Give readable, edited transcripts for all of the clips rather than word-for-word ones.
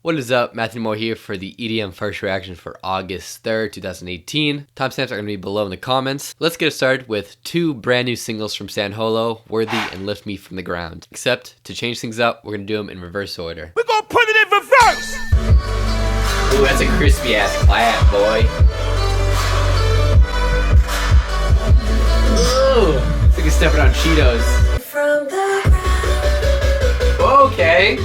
What is up? Matthew Moore here for the EDM first reaction for August 3rd, 2018. Timestamps are going to be below in the comments. Let's get started with two brand new singles from San Holo, Worthy and Lift Me From The Ground. Except, to change things up, we're going to do them in reverse order. We're going to put it in reverse! Ooh, that's a crispy ass clap, boy. Ooh, it's like you're stepping on Cheetos. From the ground. Okay.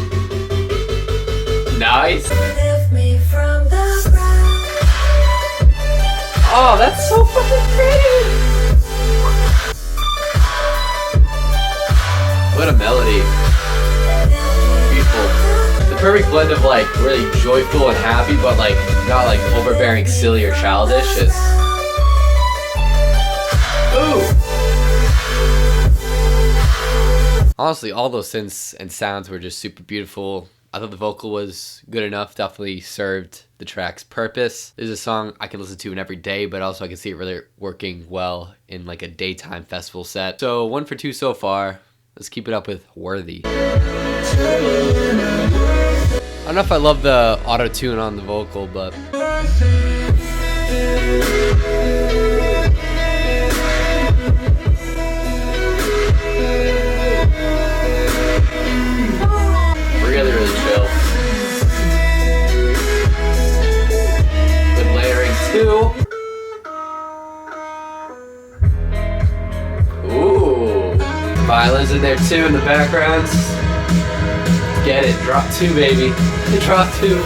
Nice. Lift me from the ground. Oh, that's so fucking pretty. What a melody. Beautiful. The perfect blend of like really joyful and happy, but like not like overbearing, silly or childish. It's ooh. Honestly, all those synths and sounds were just super beautiful. I thought the vocal was good enough, definitely served the track's purpose. This is a song I can listen to in every day, but also I can see it really working well in like a daytime festival set. So 1 for 2 so far. Let's keep it up with Worthy. I don't know if I love the auto-tune on the vocal, but really chill. Good layering too. Ooh. Violins in there too in the background. Get it. Drop 2, baby. Drop 2.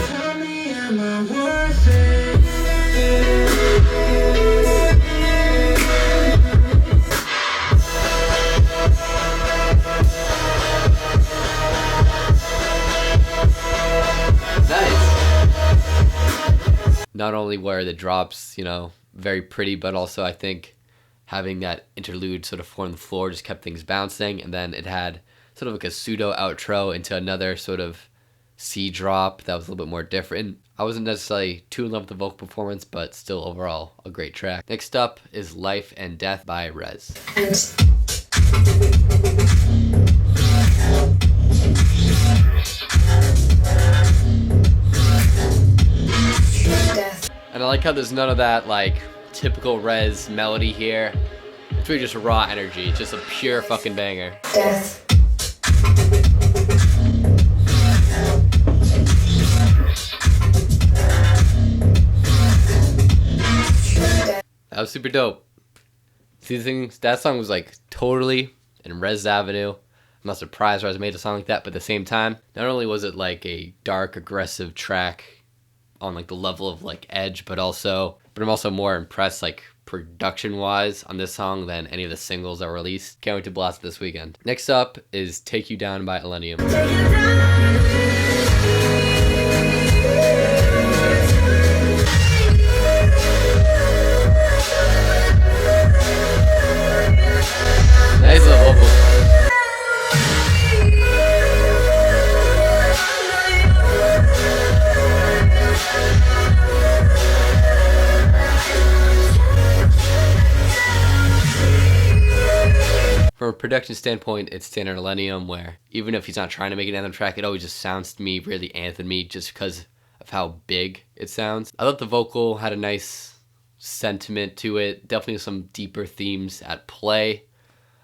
Not only were the drops, you know, very pretty, but also I think having that interlude sort of form the floor just kept things bouncing, and then it had sort of like a pseudo outro into another sort of C drop that was a little bit more different. I wasn't necessarily too in love with the vocal performance, but still overall a great track. Next up is Life and Death by REZZ. And I like how there's none of that like typical REZZ melody here. It's really just raw energy. It's just a pure fucking banger. Death. That was super dope. See the thing, that song was like totally in REZZ Avenue. I'm not surprised REZZ made a song like that, but at the same time, not only was it like a dark, aggressive track on like the level of like edge, but I'm also more impressed like production wise on this song than any of the singles that were released. Can't wait to blast it this weekend. Next up is Take You Down by Illenium. Nice little vocal. From a production standpoint, it's standard Illenium, where even if he's not trying to make an anthem track, it always just sounds to me really anthem-y just because of how big it sounds. I thought the vocal had a nice sentiment to it, definitely some deeper themes at play.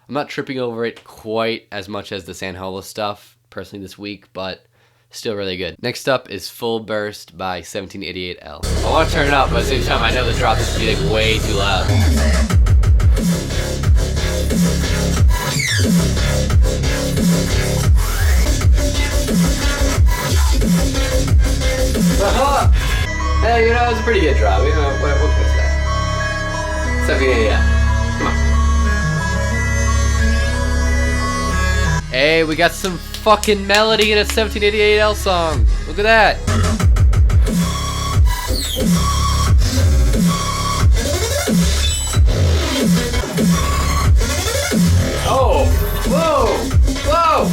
I'm not tripping over it quite as much as the San Holo stuff personally this week, but still really good. Next up is Full Burst by 1788L. I want to turn it up, but at the same time I know the drop is like way too loud. Hey, you know, it was a pretty good drop. You know, what can I say? 1788L. Come on. Hey, we got some fucking melody in a 1788L song. Look at that. Oh, whoa, whoa.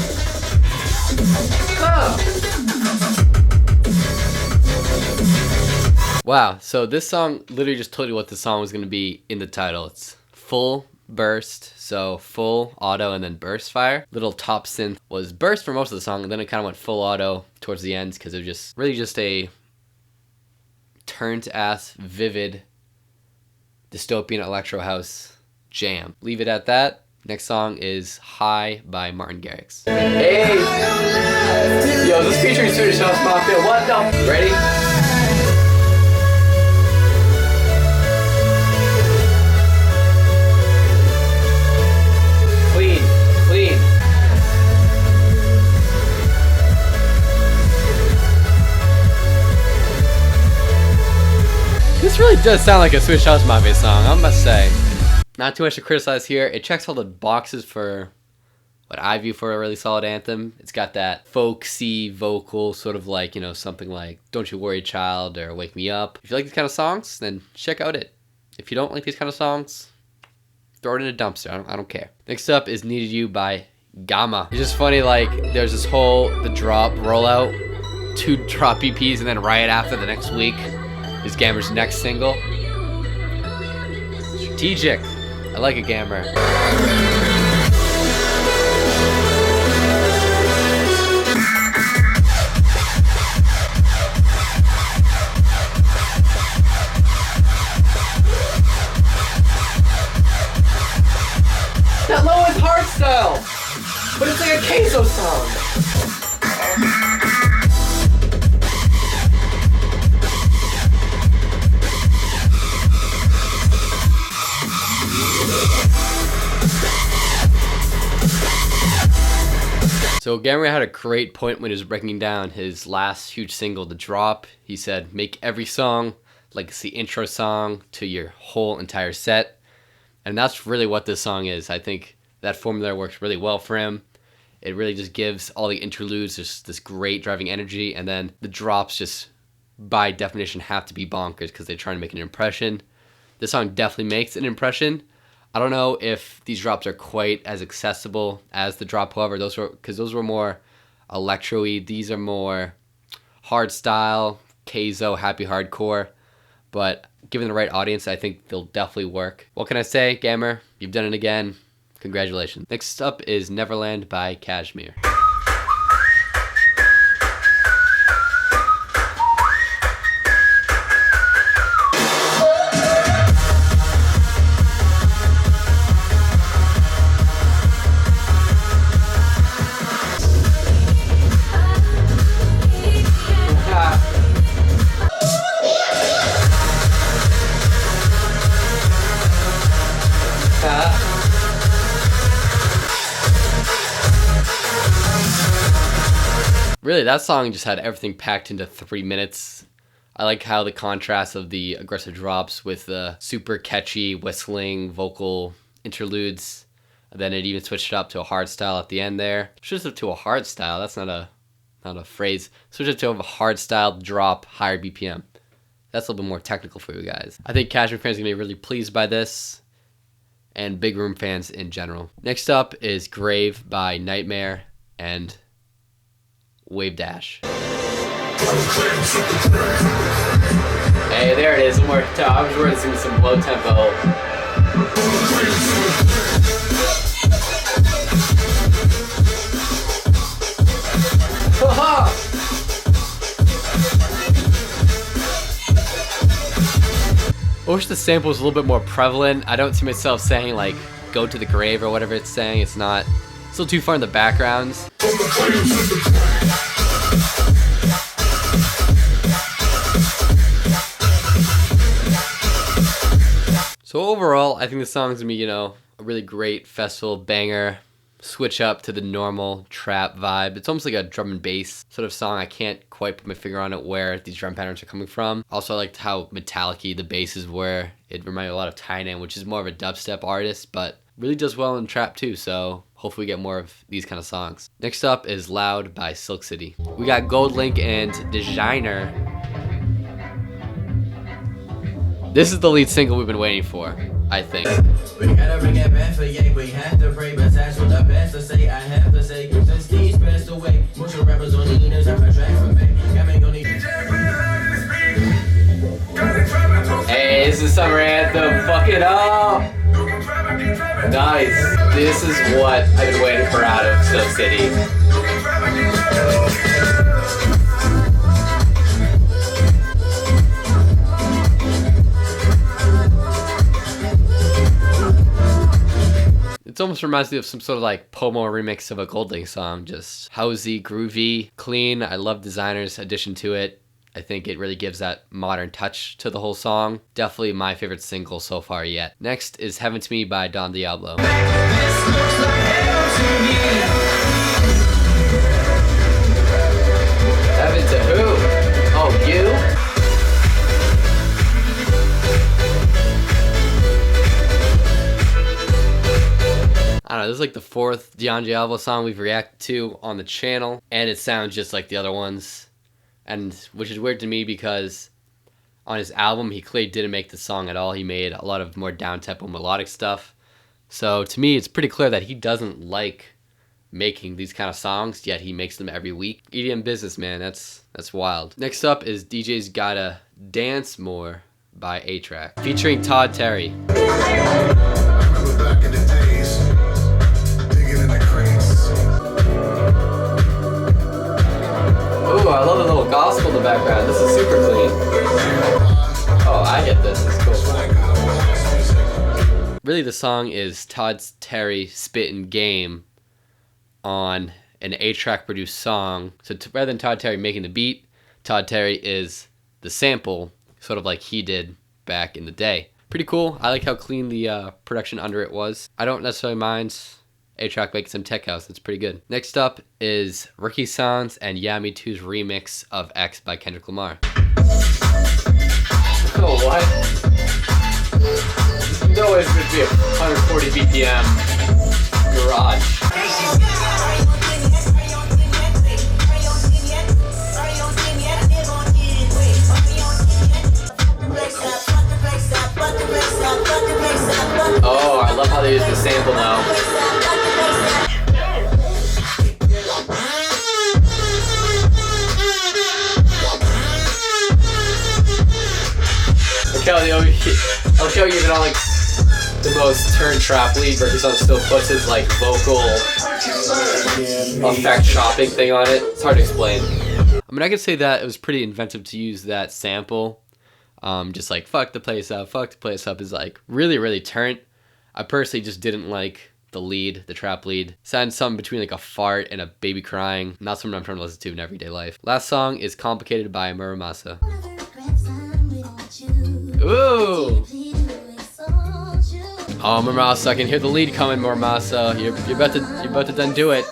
Oh. Wow, so this song literally just told you what the song was going to be in the title. It's Full Burst So full auto and then burst fire. Little top synth was burst for most of the song, and then it kind of went full auto towards the end because it was just really just a turned ass, vivid, dystopian electro house jam. Leave it at that. Next song is Hi by Martin Garrix. Hey! Yo, this featuring Swedish House Mafia. What the? Ready? Clean. Clean. This really does sound like a Swedish House Mafia song, I must say. Not too much to criticize here. It checks all the boxes for what I view for a really solid anthem. It's got that folksy vocal, sort of like, you know, something like Don't You Worry Child or Wake Me Up. If you like these kind of songs, then check out it. If you don't like these kind of songs, throw it in a dumpster. I don't care. Next up is Needed You by Gammer. It's just funny, like, there's this whole, the drop rollout, 2 drop EPs, and then right after the next week is Gammer's next single. Strategic. I like a Gammer. That low is hardstyle, but it's like a queso song. So Gammer had a great point when he was breaking down his last huge single, The Drop. He said, make every song like it's the intro song to your whole entire set. And that's really what this song is. I think that formula works really well for him. It really just gives all the interludes just this great driving energy, and then the drops just by definition have to be bonkers because they're trying to make an impression. This song definitely makes an impression. I don't know if these drops are quite as accessible as the drop, however, those were more electro-y. These are more hard style, Keizo, happy hardcore. But given the right audience, I think they'll definitely work. What can I say, Gammer? You've done it again. Congratulations. Next up is Neverland by KSHMR. Really, that song just had everything packed into 3 minutes. I like how the contrast of the aggressive drops with the super catchy whistling vocal interludes. And then it even switched it up to a hard style at the end there. Switched it to a hard style. That's not a phrase. Switched it to a hard style drop, higher BPM. That's a little bit more technical for you guys. I think KSHMR fans are gonna be really pleased by this, and Big Room fans in general. Next up is Grave by Nightmare and Wave Dash. Hey, there it is. One more time. I was worried to some low tempo. I wish the sample was a little bit more prevalent. I don't see myself saying like go to the grave or whatever it's saying. It's not. Still too far in the backgrounds. So overall, I think the song's gonna be, you know, a really great festival banger. Switch up to the normal trap vibe. It's almost like a drum and bass sort of song. I can't quite put my finger on it where these drum patterns are coming from. Also, I liked how metallic-y the basses were. It reminded me a lot of Tynan, which is more of a dubstep artist, but really does well in trap too, so hopefully we get more of these kind of songs. Next up is Loud by Silk City. We got Goldlink and Designer. This is the lead single we've been waiting for, I think. We gotta bring it back for yeah, we have to pray, but that's what the best to say. I have to say, since these passed away, most of rappers on the leaders have a track for me. Got me gonna need. Hey, this is summer anthem. Fuck it up. Nice. This is what I've been waiting for out of Snow City. It almost reminds me of some sort of like Pomo remix of a Goldlink song. Just housey, groovy, clean. I love Designer's addition to it. I think it really gives that modern touch to the whole song. Definitely my favorite single so far yet. Next is Heaven to Me by Don Diablo. Heaven to who? Oh, you? I don't know, this is like the fourth DAngelo song we've reacted to on the channel, and it sounds just like the other ones, and which is weird to me because on his album he clearly didn't make the song at all. He made a lot of more down-tempo melodic stuff. So to me it's pretty clear that he doesn't like making these kind of songs, yet he makes them every week. EDM business, man, that's wild. Next up is DJ's Gotta Dance More by A-Trak, featuring Todd Terry. Ooh, I love the little gospel in the background. This is super clean. Oh, I get this. It's cool. Really, the song is Todd Terry spitting game on an A-Trak produced song. So rather than Todd Terry making the beat, Todd Terry is the sample, sort of like he did back in the day. Pretty cool. I like how clean the production under it was. I don't necessarily mind A-Trak making some tech house. It's pretty good. Next up is Rickyxsan YehMe2's remix of X by Kendrick Lamar. Oh, what? No way it's going to be a 140 BPM garage. Oh, I love how they use the sample now. I like how even on like the most turned trap lead, Rickyxsan still puts his like vocal effect chopping thing on it. It's hard to explain. I mean, I could say that it was pretty inventive to use that sample. Just like fuck the place up is like really turnt. I personally just didn't like the lead, the trap lead. Sounded something between like a fart and a baby crying. Not something I'm trying to listen to in everyday life. Last song is Complicated by Mura Masa. Ooh! Oh, Mura Masa, I can hear the lead coming, Mura Masa. You're about to done do it.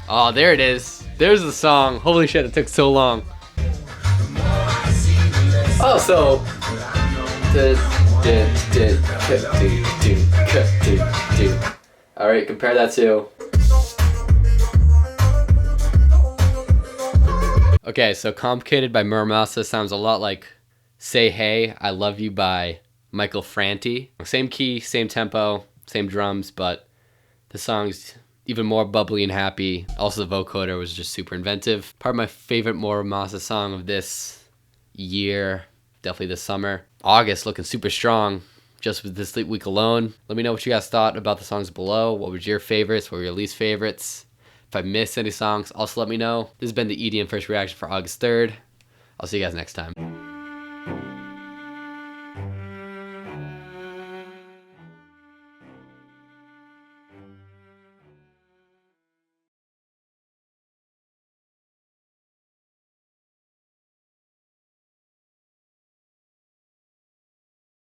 Oh, there it is. There's the song. Holy shit, it took so long. Oh, so. Alright, compare that to. Okay, so Complicated by Mura Masa sounds a lot like Say Hey, I Love You by Michael Franti. Same key, same tempo, same drums, but the song's even more bubbly and happy. Also, the vocoder was just super inventive. Probably my favorite Mura Masa song of this year, definitely this summer. August looking super strong just with this week alone. Let me know what you guys thought about the songs below. What was your favorites? What were your least favorites? If I missed any songs, also let me know. This has been the EDM First Reaction for August 3rd. I'll see you guys next time.